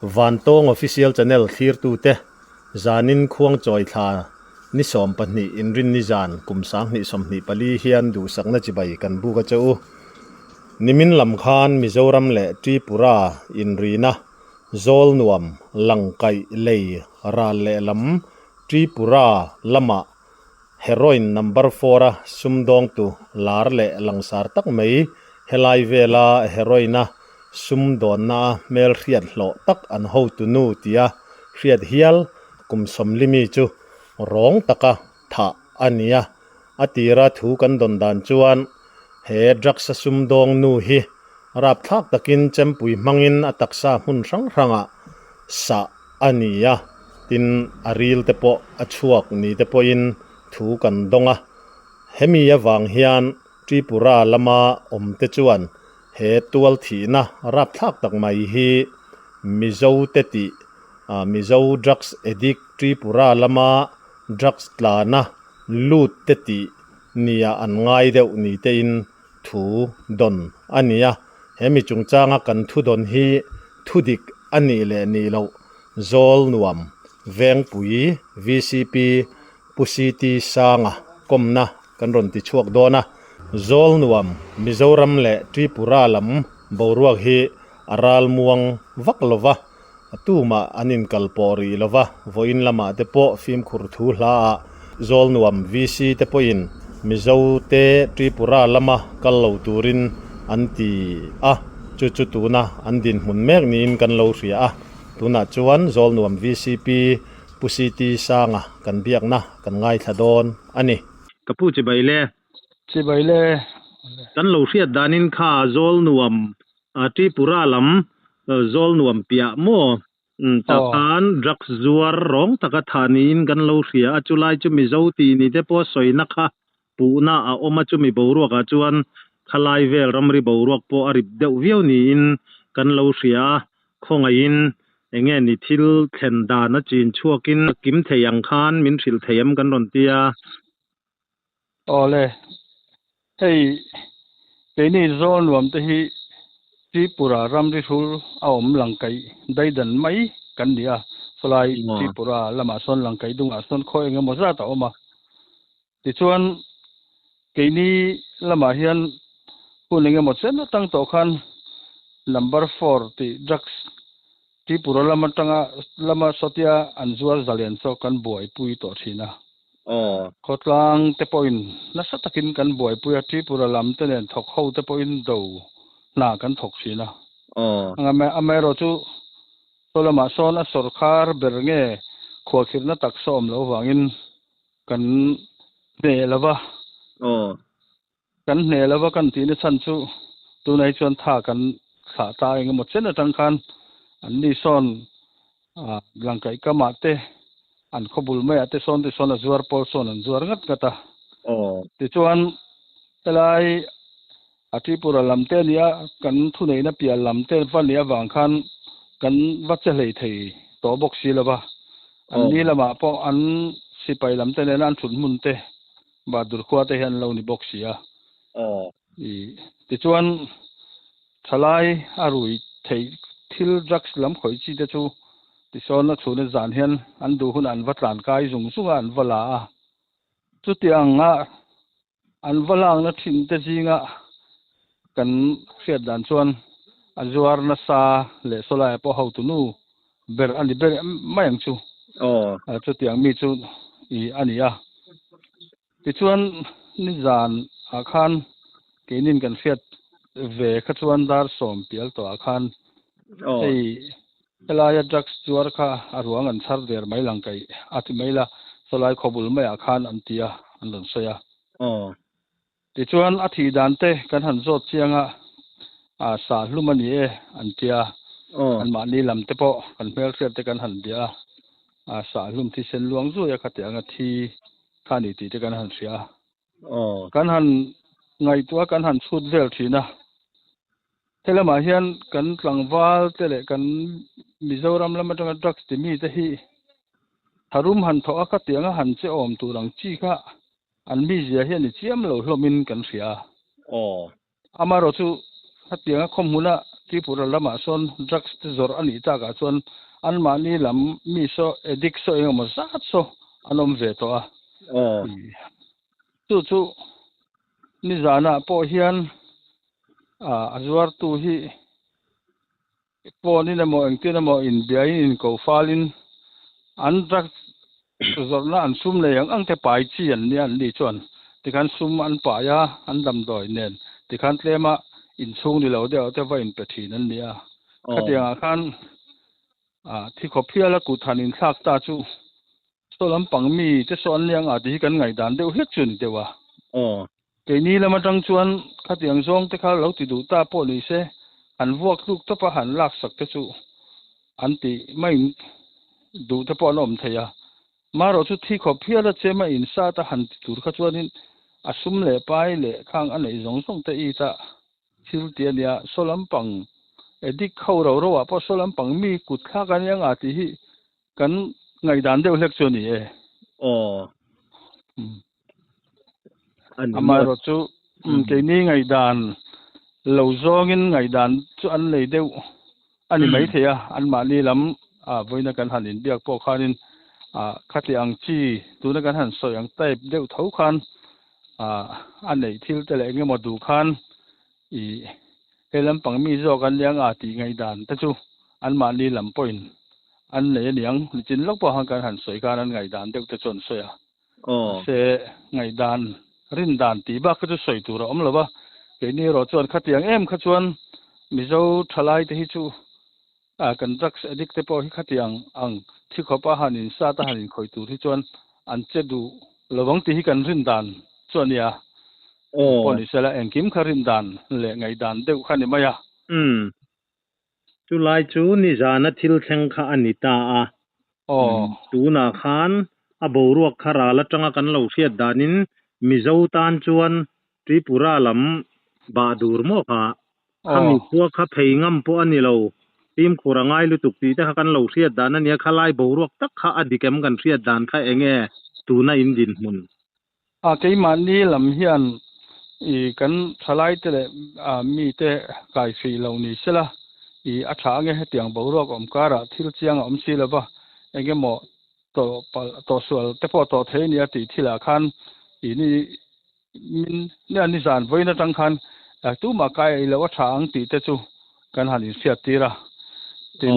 Van Tong Official Channel Thir Tu Te Zanin Khuang Choi Tha Ni Som Pani Inrin Ni Zan Kum Sang Ni Som Ni Pali Hian Du Sakna Chibai Kan Bu Ka Chau Nimin Lam Khan Mizoram Le Tripura Inrina Zol Nuam Langkai Lei Ra Le Lam Tripura Lama Heroin number 4 Sumdong Tu Lar Le Langsar Tak Mai Helai Vela Heroina sum don na mel riat hlo tak an ho tu nu tia riat hial kum som limi chu rong taka tha ania atira thu kan don dan chuan he drugs sum dong nu hi rap thak takin chempui mangin ataksa hun rang ranga sa ania tin aril te po achuak ni te po in thu kan donga hemi awang hian tripura lama om te chuan he tual thina rap thak tak mai hi mizo te ti mizo drugs addict tripura lama drugs tlana lut te ti nia an ngai deuh ni te in thu don ania hemi chungchanga kan thu don hi thudik ani le ni lo zol nuam vengpui VCP pusiti sanga komna kan ron ti chuak dona Zol Nuam Mizoram le Tripura lam boruak hi aral muang vaklova atuma anin kalpori lova voin lama te po film khur thu hla Zol Nuam VC te poin Mizo te Tripura lama kallo turin anti chu tuna andin mun mek nin kan lo ria tuna chuan Zol Nuam VCP pusiti sanga kan biak na kan ngai thadon ani kapu che baile chỉ vậy là kan lo hriat danin kha zol nuam tripura lam zol nuam pia mo takan drugs zuar rong taka thanin kan lo hria achulai chu mi zo ti ni te po soina kha puna a oma chu mi boruak a chuan khalai vel ramri boruak po arip deuh viau ni in kan lo hria khonga in enge ni thil thlen dan a chin chuakin kim theiang khan min thil theiam kan ron tia ole hey cái này do nuông thì Tripura ram đi thul aom lang kai dai dan mai kan dia solai Tripura lama son lang kai dung a son khoi nga mo za ta oma ti chuan cái này lama hian hun nga mo chen tang to khan number 4 ti drugs Tripura lama tanga lama sotia anzuar zalian so kan boy pui to thina khotlang te point na sa takin kan boy puya Tripura lam te nen thok ho te point do na kan thok sina nga me amero chu tolama son a sarkar bernge khwakhirna tak som lo wangin kan ne lawa kan ne lawa kan ti ne chan chu tu nai chuan tha kan kha ta eng mo chen atang khan an ni son langkai kama te an khobul mai ate son te son azuar pol son an zuar ngat kata ti chuan telai Tripura lamte nia kan thu nei na pia lamte van nia wang khan kan wacha lei thei to box si lawa an ni lama po an sipai lamte ne nan thun mun te ba dur khwa te han lo ni box ya ti chuan thalai arui thei thil drugs lam khoi chi te chu ti son na chune zan hian an du hun an vatlan kai zung sunga an vala chu tianga an valang na thin te jinga kan hriat dan chuan azuar na sa le solai po ho tu nu ber ani ber mayang chu chu tiang mi chu I ania ti chuan ni zan a khan kenin kan hriat ve kha chuan dar som pial to a khan ei elaya drugs chuar kha aruang an thar der mai lang kai ati maila solai khobul mai a khan an tia an lon soya ti chuan a thi dan te kan han zot chianga sa hlumani e an tia an ma ni lam te po kan mel hriat te kan han dia sa hlum thi sen luang zu ya khate anga thi khani ti te kan han ria kan han ngai tua kan han chut vel thina telama hian kan tlangwal tele kan Mizoram lama tanga drugs ti mi te hi tharum han tho aka tianga han che om turang chi kha an mi zia hian ni chiam lo hlomin kan ria amaro chu hatianga khomuna Tripura lama son drugs te zor ani ta ka chuan an mani lam mi so addict so engemaw zat so anom ve to a chu ni zana po hian azuar tu hi po ni na mo engtin mo in biai in ko falin an drugs zor na an sum le ang te pai chi an ni an li chuan tikhan sum an pa ya an dam doi nen tikhan tlema in chung ni lo deuh te va in pe thin an nia khatianga khan thi khophia la ku thanin thak ta chu solam pangmi te so an liang ti kan ngai dan deuh hlek chu ni dewa ke ni lama tang chuan khatiang zong te kha lo ti du ta po ni se an vuak luk to pa han lak sak te chu an ti mai du te po nom theya maro chu thi khophia la chema in sa ta han ti tur kha chuanin asum le pai le khang an ei zong song te i ta thil tia nia solam pang edik khau ro ro a po solam pang mi kut kha kan yang a ti hi kan ngai dan deuh hlek chu ni e amaro chu ke ni ngai dan lo zongin ngai dan chu an lei deuh ani mai theya an ma ni lam voina kan hanin biak po khanin khatiang chi tuna kan han soyang type deuh tho khan an nei thil te le ngemaw du khan i helam pangmi zo kan liang ti ngai dan ta chu an ma ni lam point an nei niang chin lok po hang kan han soi kan an ngai dan deuh te chon soya se ngai dan rin dan ti ba ka chu soi tur om lova ke ni ro chon khatiang em kha chuan mizo thalai te hi chu kan drugs addict te po hi khatiang ang thi khopa hanin sa ta hanin khoi tur hi chuan an che du lowang ti hi kan rin dan chuania poni sela engkim kharin dan le ngai dan deuh khani maya chu lai chu ni zana thil thleng kha anita tu na khan a boruak khara la tanga kan lo hriat danin mizo tan chuan tripura lam ba dur mo kha khami khuwa kha theingam po ani lo tim khurangai lu tuk ti ta kan lo hriat dan ania khalai boruak tak kha adikem kan hriat dan kha enge tuna in din mun ke mani lam hian i kan thalai te le mi te kai fi lo ni sela i atha nge hetiang boruak om kara thil chiang om si lova enge mo to sual te po to the ni ati thila khan i ni min ne ani zan voina tang khan tu ma kai lo atha ang ti te chu kan hanin sia tira tin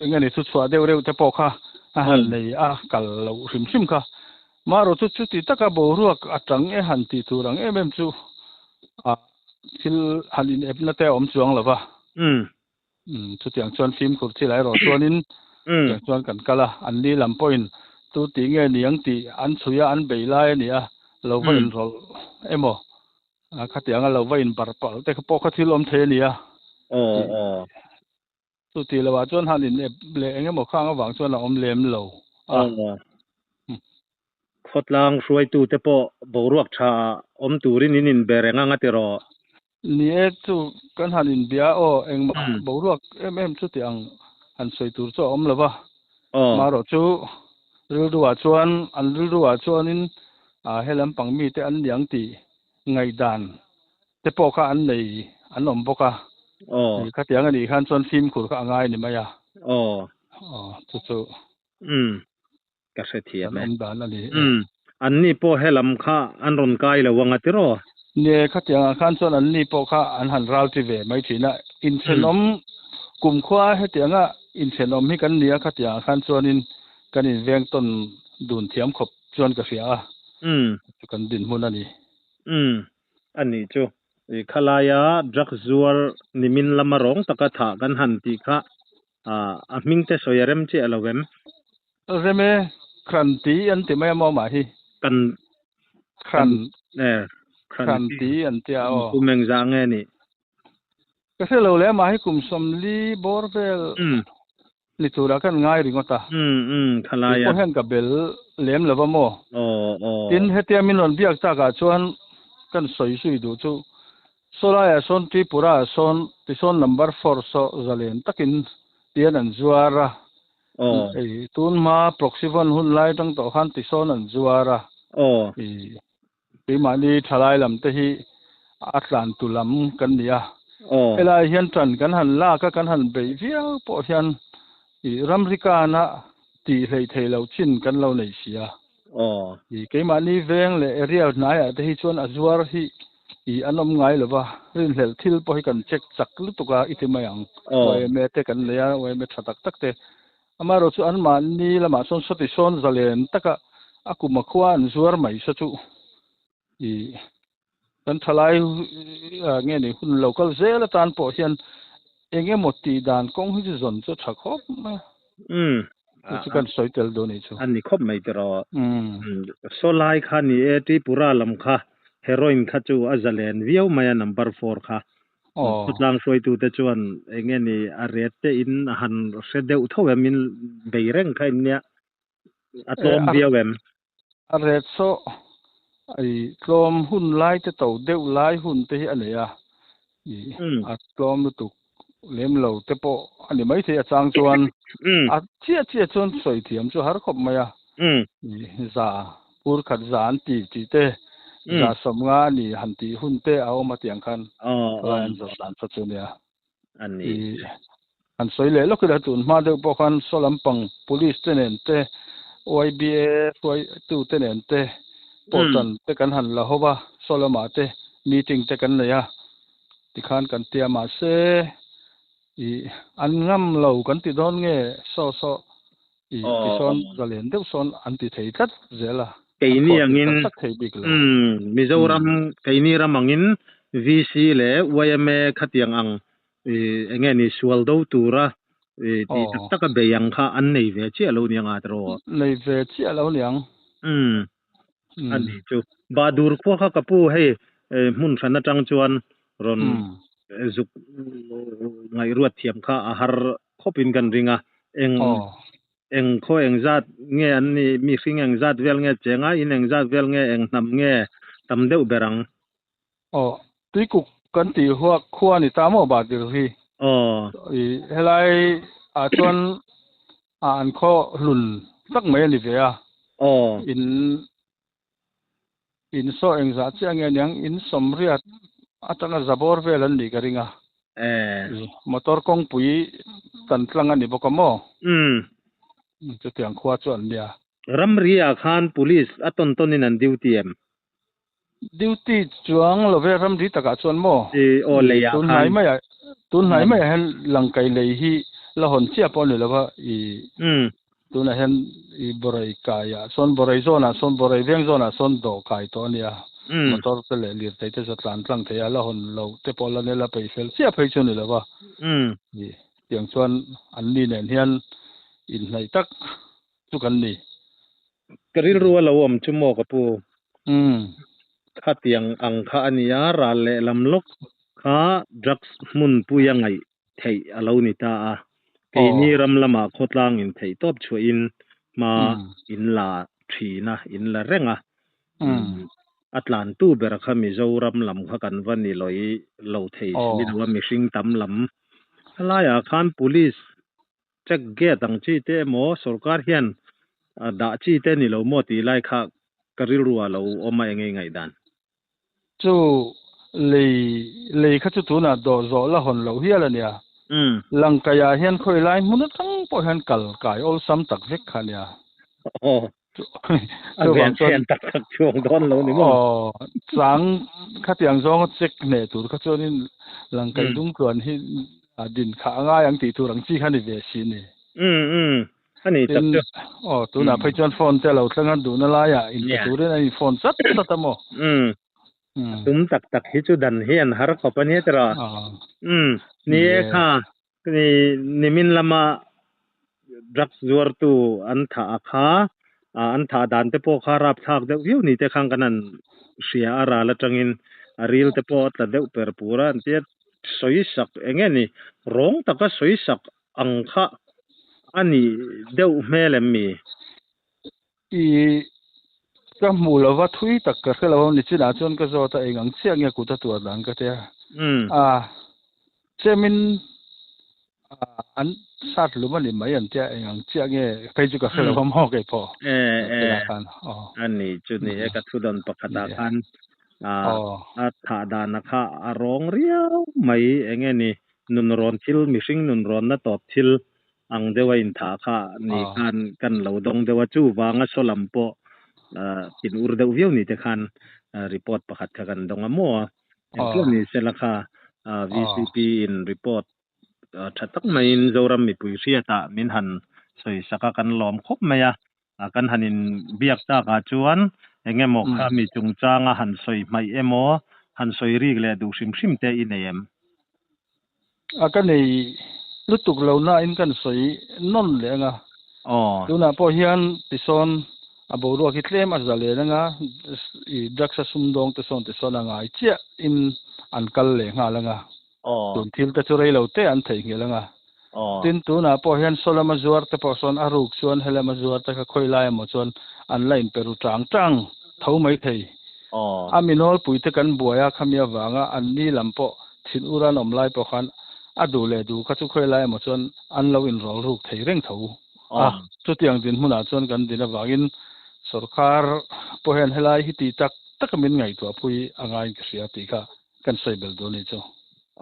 enge ni chu chwa deuh reuh te po kha han nei kal lo hrim hrim kha maro chu ti taka boruak atang e han ti turang em chu thil halin epna te om chuang lova chu tiang chuan film kur thi lai ro chuanin chuan kan kala an ni lam point tu ti nge niang ti an chuya an beilai ania lo va in rol emo khatianga lo va in barpal te po kha thil om the nia tu ti lawa chuan halin le engemaw khang awang chuan om lem lo khotlang hruai tu te po boruak tha om turin in berenga ngatero ni chu kan hanin bia engma boruak em chu tiang an soi tur chu om lova maro chu rilduwa chuan an rilduwa chuanin helam pangmi te an liang ti ngai dan te po kha an nei an om boka khatiang ani khan chuan film khur kha angai ni maya chu ka se thia me om dan ani an ni po helam kha an ron kai lo wanga tiro ne khatiang khan chuan an ni po kha an han ral ti ve mai thina in thenom kum khwa hetianga in thenom hi kan nia khatiang khan chuanin kan in veng ton dun thiam khop chuan ka ria chu kan din mun ani ani chu e khalaya drug zuar nimin lama rong taka tha kan han ti kha a ming te soyarem che alowem reme kranti an ti mai mo ma hi kan kranti an tia kumeng za nge ni ka se lo le ma hi kum som li borvel ni tura kan ngai ringota khalaya ko hen ka bel lem lova mo tin hetia min on biak ta ka chuan kan soi sui du chu solaya son tripura son ti son number 4 so zalen takin tian an zuara tun ma proxivon hun lai tang to han ti son an zuara i mani thalai lam te hi อัตลันตุลัมกันเนี่ย อ๋อ เวลาเห็นจันกันหันลาก็กันหันไปเที่ยวพอเห็นอีรัมริกานะตีเลยเทเราชินกันเราในเสีย อ๋อ อีเกมานี่เวงเลยเรียลนายอะที่ชวนอจวาร์ที่อีอันนั้นไงหรือว่าเรื่องเฮลทิลพอให้กันเช็คสักลุตุกาอิติมายังไว้เมตกันเลยไว้เมทักตักเตอามาเราชวนมันนี่ละมาส่วนสติส่วนจะเล่นตักอากูมาขวานจวาร์ไม่สัจุอีกันทลายเงี้ยนี่คุณเราก็เซลตันพอเห็นเองหมดตีดานกงที่จะสนจะชักครบมั้ยจะกันสวยเตลโดนี่ชูอันนี้ครบไม่ตรอโซไลค่ะนี่ที่ปุราลำค่ะเฮโรอีนค่ะจูอัจเลนวิวมานัมเบอร์4ค่ะทุกลางสวยตัวเตจวนเองนี่อารีตอินหันเสด็จเท่าเวมินเบย์เร่งค่ะเนี่ยอัตลมวิวเวมอารีตโซไอ้กลมหุ่นไล่จะโตเดือดไล่หุ่นเตะอะไรอ่ะอัตลมตุกเลี้ยมเหล่าเตปอันนี้ไม่ใช่จางชวนอัดเชี่ยชวนสวยเทียมชัวหาร์ขบมาอ่ะจ่าพูดขัดจานตีเตะจ่าสมงานนี่หันตีหุ่นเตะเอามาเตียงกันแล้วอันจะสานสัจเนี่ยอันนี้อันสวยเลยแล้วก็ได้ตุนมาเดี๋ยวพอกันสลัมปัง police เตนเตะ OIBF ตู้เตนเตะปอตันเตกันหันละหัวสลัมมาเตะ meeting เตกันเลยอ่ะที่ขันกันเตียมาเสอันงั้มเรากันติดโดนเงี้ยโซที่ส่วนจะเล่นเดี๋ยวส่วนอันที่ไทยทัดเจล่ะไก่นี่อย่างงี้มิโซรัมไก่นี่รามังอิน VC เล่วัยเมขัดยังอังเงี้ยนี่สวลดูตัวระที่ตักกะเบียงค่ะอันนี้เวชี่เราเนี่ยงาตรอในเวชี่เราเนี่ยอันนี้จูบาดูร์ขั้วข้ากับผู้ให้มุนชนะจังจวนรอนจุกไงรวดเทียมข้าอาหารคบินกันริงอ่ะเองข้อเองจัดเงี้ยอันนี้มีสิ่งเองจัดเวลเงี้ยเจงอ่ะอินเองจัดเวลเงี้ยเองนำเงี้ยทำเดือบเบรังที่กุกันตีหัวขั้วนี่ตามอบาดอยู่ที่เฮลัยจวนอ่านข้อหลุนสักเมื่อนี่เวียอินโซเองจัดเชียงเงี้ยยังอินสมเรียดอาจารย์จับบอร์เวลันดีกันริงอ่ะมอเตอร์กงปุยตันตลังอันนี้บอกมั้งจะเตียงขวาจวนเดียรัมเรียขาน police อัตนนินันดิวตี้ดิวตี้จวงเราเวรัมรีตะกัดจวนมั้งเลยตุนไหนไม่เห็นหลังไกเลยฮีละหนเชียปอนเลยแล้วว่าตุนไหนเห็นบริกายส่วนบริโซน่ะส่วนบริเวงโซน่ะส่วนดอกไก่ตัวเนี้ยมอเตอร์เลียร์แต่จะตานตั้งแต่ละหนเราเตปอลเนี่ยละไปเฟลเสียไปชนเลยแล้วว่าอย่างส่วนอันนี้เนี่ยเห็นอินไหนตักทุกันนี่กริลรัวเราอมชั่วโมงกับปูข้าเตียงอังข้าอันยาราเลลำลกข้าดรักมุนปุยังไงไทยเรานี่ตาไอ้นี่รำละมาโคตรล่างอินไทยตบช่วยอินมาอินลาทีนะอินละเร่งอัตแลนตูเบรคามิโซรัมลำข้ากันวันนี้ลอยเราไทยนี่ว่ามีสิ่งตำลำอะไรอ่ะคัน police เช็คเกตังจีเตโมสุรการเฮียนด่าจีเตนี่เราโมตีไล่ข้ากริรัวเราออกมายังไงดันจู่เลยข้าจะตัวน่ะดอจอละหนเราเฮียละเนี่ยหลังกายเฮียนคอยไล่มุนตั้งพอเห็นกัลกายโอซัมตักเวกขันเนี่ยอันเป็นเชียนตักช่วงต้นเรานี่มั้งสังข้าเตียงซองเช็คเนี่ยตัวข้าจะนี่หลังกายดุ้งเกินที่ดินขาง่ายอย่างตีตัวหลังจีขันนี่เวชินี่อันนี้จับตัวน่ะไปจนฟอนแต่เราตั้งกันดูนั่นละอ่ะอินตัวนี้ฟอนสัตตโมตุ้มตักฮิจูดันเฮียนฮาร์คอปนี่ตระนี่ค่ะนี่มินลามารักจวร์ตูอันท่าข้าอันท่าดันเตปโอคารับทักเดี๋ยวนี่เตะข้างกันนั่นเสียอาราละจังอินรีลเตปโอตัดเดี๋ยวเปิดปูระอันเตี้ยสวยสักเองนี่ร้องตักก็สวยสักอังค่ะอันนี้เดี๋ยวแม่เล่มมีก็มูลว่าทุยตักก็คือเราเนี่ยจีน่าจนก็จะตัวเองเสียงเงี้ยกูตัดตัวดังก็เถอะเจมินอันสัตว์หรือมันนี่ไม่ยันเจ้าเองเสียงเงี้ยไปจุก็คือเรามองกันพออันนี้จุดนี้ก็ทุดันปกติกัน อ๋อ ถาดานะคะรองเรียวไม่เองนี่นุนรอนทิลมิสิงนุนรอนนะตอบทิลอังเดวอินถาค่ะนี่กันเหลาดงเดวจูวางสลัมโปปินอุรเดวิวนี่จะคันรีพอร์ตประคัดกันดงมัวอย่างเช่นนี่เสละค่ะVCP in report thật tắc mai in zoram mi pui ria ta min han soi saka kan lom khop maya kan hanin biak ta ka chuan engemaw kha mi chungchanga han soi mai emo han soi rik le du hrim hrim te in em kan nei lutuk lo na in kan soi non le nga tuna po hian tison abo ro ki tlem a zale nga I daksa sumdong te son nga chia in an kal le nga la nga tun thil ta chu rei lo te an thei nge la nga tin tuna po hian solama zuar te po son aruk chuan helama zuar ta ka khoi lai mo chuan an lain peru tang tang thau mai thei aminol pui te kan buaya khamia wanga an ni lampo thin uran om lai po khan adu le du ka chu khoi lai mo chuan an lo in rol ruk thei reng thau chu tiang din huna chuan kan din awangin sarkar po hian helai hi ti tak min ngai to pui angai kria ti kha kan sei bel do ni chu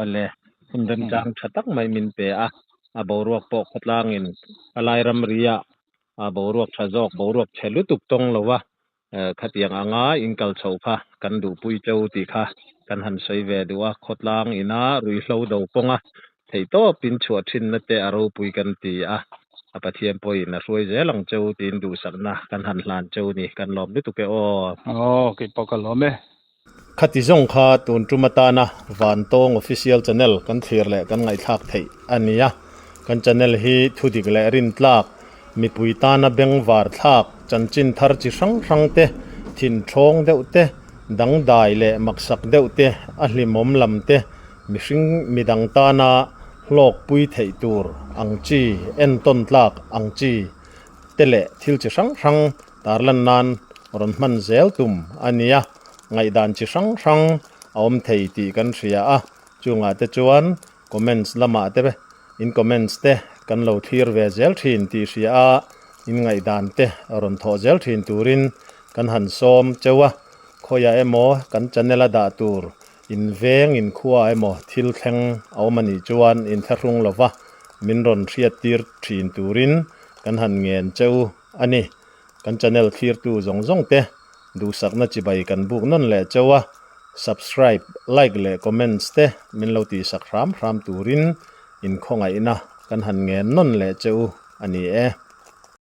ole hundem chang thatak mai min pe a boruak po khotlangin alai ram ria a boruak thajok boruak thelu tuk tong lowa khatiang anga inkal chhopa kan du pui chau ti kha kan han soi ve duwa khotlang ina rui hlo do ponga thei to pin chhuat thin na te aro pui kan ti apathiam poi na ruai je lang chau tin du sakna kan han hlan chau ni kan lom ni tu ke ke pokal lome khati zong kha tun tumata na van tong official channel kan thir le kan ngai thak thei ania kan channel hi thudik le rin tlak mi pui ta na beng war thak chanchin thar chi sang sang te thin thong deuh te dang dai le maksak deuh te a hlimom lam te mihring midang ta na hlok pui thei tur angchi en ton tlak angchi tele thil chi sang sang tarlan nan ron man zel tum ania ngai dan chi sang sang awm thei ti kan ria chunga te chuan comments lama te be in comments te kan lo thir ve zel thin ti ria in ngai dan te ron tho zel thin turin kan han som chewa khoya emo kan channel da tur in veng in khuwa emo thil thleng awmani chuan in tharung lova min ron thriat tir thin turin kan han ngen cheu ani kan channel thir tu zong zong te du sakna chi bai kan buk non le chewa subscribe like le comments te min lo ti sak ram turin in khongai na kan han ngen non le cheu ani